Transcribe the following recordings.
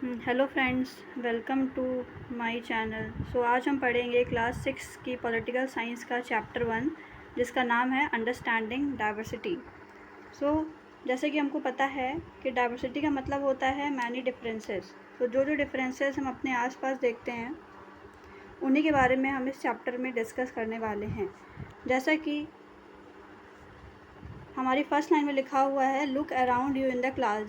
Hello friends, welcome to my channel. आज हम पढ़ेंगे क्लास 6 की पॉलिटिकल साइंस का चैप्टर 1, जिसका नाम है अंडरस्टैंडिंग डाइवर्सिटी। जैसे कि हमको पता है कि डाइवर्सिटी का मतलब होता है मैनी डिफरेंसेस। जो डिफरेंसेस हम अपने आसपास देखते हैं उन्हीं के बारे में हम इस चैप्टर में डिस्कस करने वाले हैं। जैसा कि हमारी फर्स्ट लाइन में लिखा हुआ है, look around you in the class.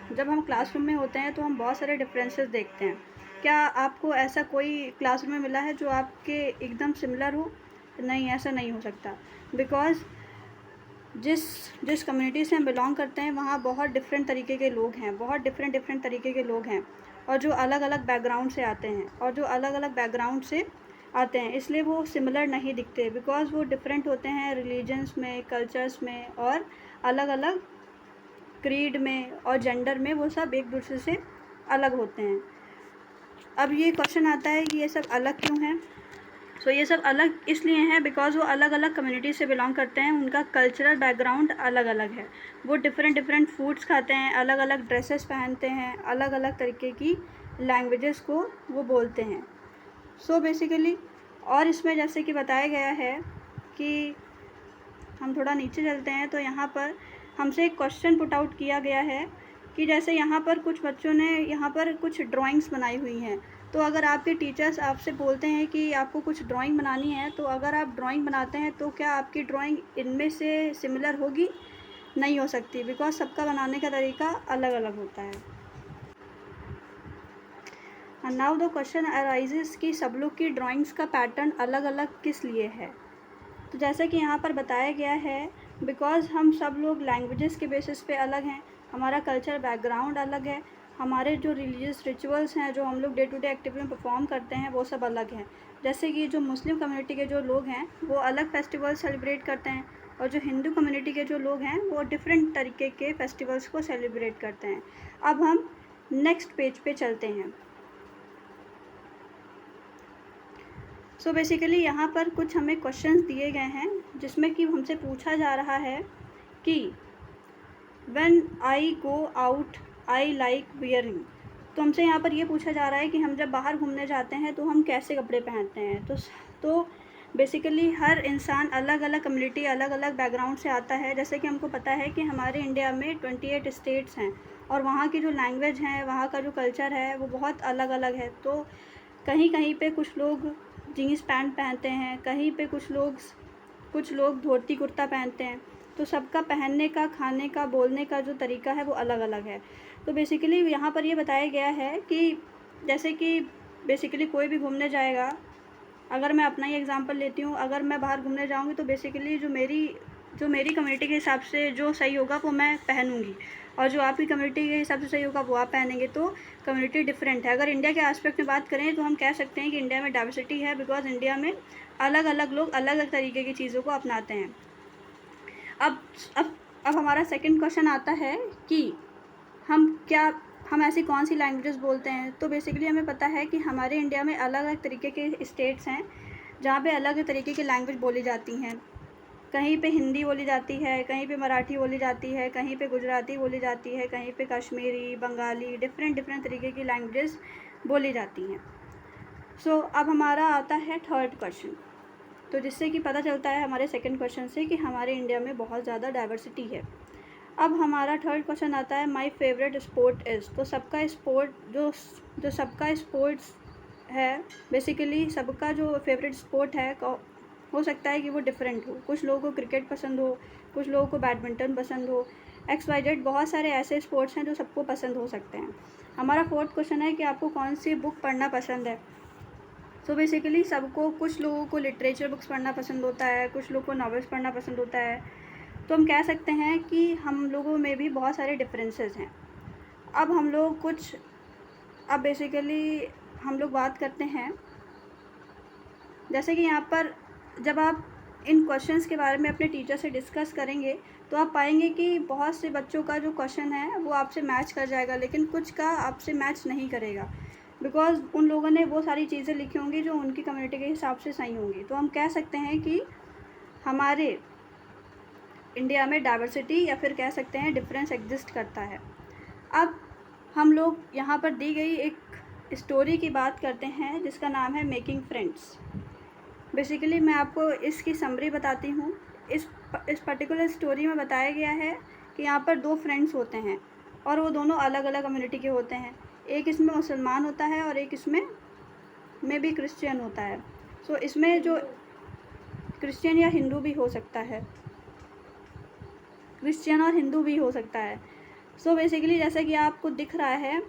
जब हम क्लासरूम में होते हैं तो हम बहुत सारे डिफरेंसेस देखते हैं। क्या आपको ऐसा कोई क्लासरूम में मिला है जो आपके एकदम सिमिलर हो? नहीं, ऐसा नहीं हो सकता। बिकॉज़ जिस कम्युनिटी से हम बिलोंग करते हैं वहाँ बहुत डिफरेंट तरीके के लोग हैं, बहुत डिफरेंट तरीके के लोग हैं, और जो अलग अलग बैकग्राउंड से आते हैं, इसलिए वो सिमिलर नहीं दिखते। बिकॉज़ वो डिफरेंट होते हैं रिलीजन्स में, कल्चर्स में, और अलग अलग क्रीड में और जेंडर में। वो सब एक दूसरे से अलग होते हैं। अब ये क्वेश्चन आता है कि ये सब अलग क्यों हैं? ये सब अलग इसलिए हैं बिकॉज़ वो अलग अलग कम्युनिटी से बिलोंग करते हैं, उनका कल्चरल बैकग्राउंड अलग अलग है। वो डिफरेंट फूड्स खाते हैं, अलग अलग ड्रेसेस पहनते हैं, अलग अलग तरीके की लैंग्वेजेस को वो बोलते हैं। बेसिकली, और इसमें जैसे कि बताया गया है कि हम थोड़ा नीचे चलते हैं तो यहाँ पर हमसे एक क्वेश्चन पुट आउट किया गया है कि जैसे यहाँ पर कुछ बच्चों ने यहाँ पर कुछ ड्राइंग्स बनाई हुई हैं। तो अगर आपके टीचर्स आपसे बोलते हैं कि आपको कुछ ड्राइंग बनानी है, तो अगर आप ड्राइंग बनाते हैं तो क्या आपकी ड्राइंग इनमें से सिमिलर होगी? नहीं हो सकती, बिकॉज सबका बनाने का तरीका अलग अलग होता है। And now the question arises कि सब लोग की ड्राइंग्स का पैटर्न अलग अलग किस लिए है? तो जैसा कि यहाँ पर बताया गया है, बिकॉज़ हम सब लोग लैंग्वेजेस के बेसिस पे अलग हैं, हमारा कल्चर बैकग्राउंड अलग है, हमारे जो रिलीजियस रिचुअल्स हैं, जो हम लोग डे टू डे एक्टिविटी में परफॉर्म करते हैं, वो सब अलग हैं। जैसे कि जो मुस्लिम कम्युनिटी के जो लोग हैं वो अलग फेस्टिवल सेलिब्रेट करते हैं, और जो हिंदू कम्युनिटी के जो लोग हैं वो डिफरेंट तरीके के फेस्टिवल्स को सेलिब्रेट करते हैं। अब हम नेक्स्ट पेज पे चलते हैं। बेसिकली यहाँ पर कुछ हमें क्वेश्चंस दिए गए हैं जिसमें कि हमसे पूछा जा रहा है कि when I go out I like wearing. तो हमसे यहाँ पर ये पूछा जा रहा है कि हम जब बाहर घूमने जाते हैं तो हम कैसे कपड़े पहनते हैं। तो बेसिकली हर इंसान अलग अलग कम्युनिटी, अलग अलग बैकग्राउंड से आता है। जैसे कि हमको पता है कि हमारे इंडिया में 28 स्टेट्स हैं, और वहाँ की जो लैंग्वेज है, वहाँ का जो कल्चर है, वो बहुत अलग अलग है। तो कहीं कहीं पे कुछ लोग जीन्स पैंट पहनते हैं, कहीं पे कुछ लोग धोती कुर्ता पहनते हैं। तो सबका पहनने का, खाने का, बोलने का जो तरीका है वो अलग अलग है। तो बेसिकली यहाँ पर ये बताया गया है कि जैसे कि बेसिकली कोई भी घूमने जाएगा, अगर मैं अपना ही एग्जांपल लेती हूँ, अगर मैं बाहर घूमने जाऊँगी तो बेसिकली जो मेरी कम्युनिटी के हिसाब से जो सही होगा वो मैं पहनूँगी, और जो आपकी कम्युनिटी के हिसाब से सही होगा वो आप पहनेंगे। तो कम्युनिटी डिफरेंट है। अगर इंडिया के एस्पेक्ट में बात करें तो हम कह सकते हैं कि इंडिया में डाइवर्सिटी है, बिकॉज इंडिया में अलग अलग लोग अलग अलग तरीके की चीज़ों को अपनाते हैं। अब हमारा सेकंड क्वेश्चन आता है कि हम ऐसी कौन सी लैंग्वेजेस बोलते हैं। तो बेसिकली हमें पता है कि हमारे इंडिया में अलग अलग तरीके के स्टेट्स हैं जहाँ पे अलग अलग तरीके की लैंग्वेज बोली जाती हैं। कहीं पे हिंदी बोली जाती है, कहीं पे मराठी बोली जाती है, कहीं पे गुजराती बोली जाती है, कहीं पे कश्मीरी, बंगाली, डिफरेंट तरीके की लैंग्वेजेस बोली जाती हैं। अब हमारा आता है थर्ड क्वेश्चन, तो जिससे कि पता चलता है हमारे सेकंड क्वेश्चन से कि हमारे इंडिया में बहुत ज़्यादा डाइवर्सिटी है। अब हमारा थर्ड क्वेश्चन आता है, माय फेवरेट स्पोर्ट इज़। तो सबका स्पोर्ट्स है, बेसिकली सबका जो फेवरेट स्पोर्ट है हो सकता है कि वो डिफरेंट हो। कुछ लोगों को क्रिकेट पसंद हो, कुछ लोगों को बैडमिंटन पसंद हो, XYZ बहुत सारे ऐसे स्पोर्ट्स हैं जो सबको पसंद हो सकते हैं। हमारा फोर्थ क्वेश्चन है कि आपको कौन सी बुक पढ़ना पसंद है। बेसिकली सबको, कुछ लोगों को लिटरेचर बुक्स पढ़ना पसंद होता है, कुछ लोगों को नॉवेल्स पढ़ना पसंद होता है। तो हम कह सकते हैं कि हम लोगों में भी बहुत सारे डिफरेंसेस हैं। अब बेसिकली हम लोग बात करते हैं, जैसे कि यहाँ पर जब आप इन क्वेश्चंस के बारे में अपने टीचर से डिस्कस करेंगे तो आप पाएंगे कि बहुत से बच्चों का जो क्वेश्चन है वो आपसे मैच कर जाएगा, लेकिन कुछ का आपसे मैच नहीं करेगा, बिकॉज उन लोगों ने वो सारी चीज़ें लिखी होंगी जो उनकी कम्युनिटी के हिसाब से सही होंगी। तो हम कह सकते हैं कि हमारे इंडिया में डाइवर्सिटी, या फिर कह सकते हैं डिफरेंस एग्जिस्ट करता है। अब हम लोग यहाँ पर दी गई एक स्टोरी की बात करते हैं जिसका नाम है मेकिंग फ्रेंड्स। बेसिकली मैं आपको इसकी समरी बताती हूँ। इस पर्टिकुलर स्टोरी में बताया गया है कि यहाँ पर 2 फ्रेंड्स होते हैं और वो दोनों अलग अलग कम्युनिटी के होते हैं। एक इसमें मुसलमान होता है और एक इसमें भी क्रिश्चियन होता है। सो इसमें जो क्रिश्चियन या हिंदू भी हो सकता है, क्रिश्चियन और हिंदू भी हो सकता है। सो बेसिकली जैसा कि आपको दिख रहा है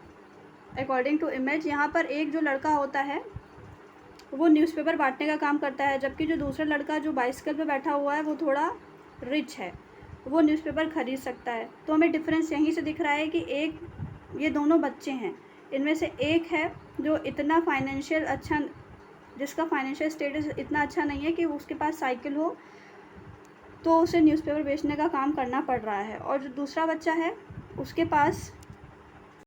अकॉर्डिंग टू इमेज, यहाँ पर एक जो लड़का होता है वो न्यूज़पेपर बांटने का काम करता है, जबकि जो दूसरा लड़का जो बाइसिकल पे बैठा हुआ है वो थोड़ा रिच है, वो न्यूज़पेपर ख़रीद सकता है। तो हमें डिफरेंस यहीं से दिख रहा है कि एक ये दोनों बच्चे हैं, इनमें से एक है जो इतना फाइनेंशियल अच्छा, जिसका फाइनेंशियल स्टेटस इतना अच्छा नहीं है कि उसके पास साइकिल हो, तो उसे न्यूज़पेपर बेचने का काम करना पड़ रहा है। और जो दूसरा बच्चा है उसके पास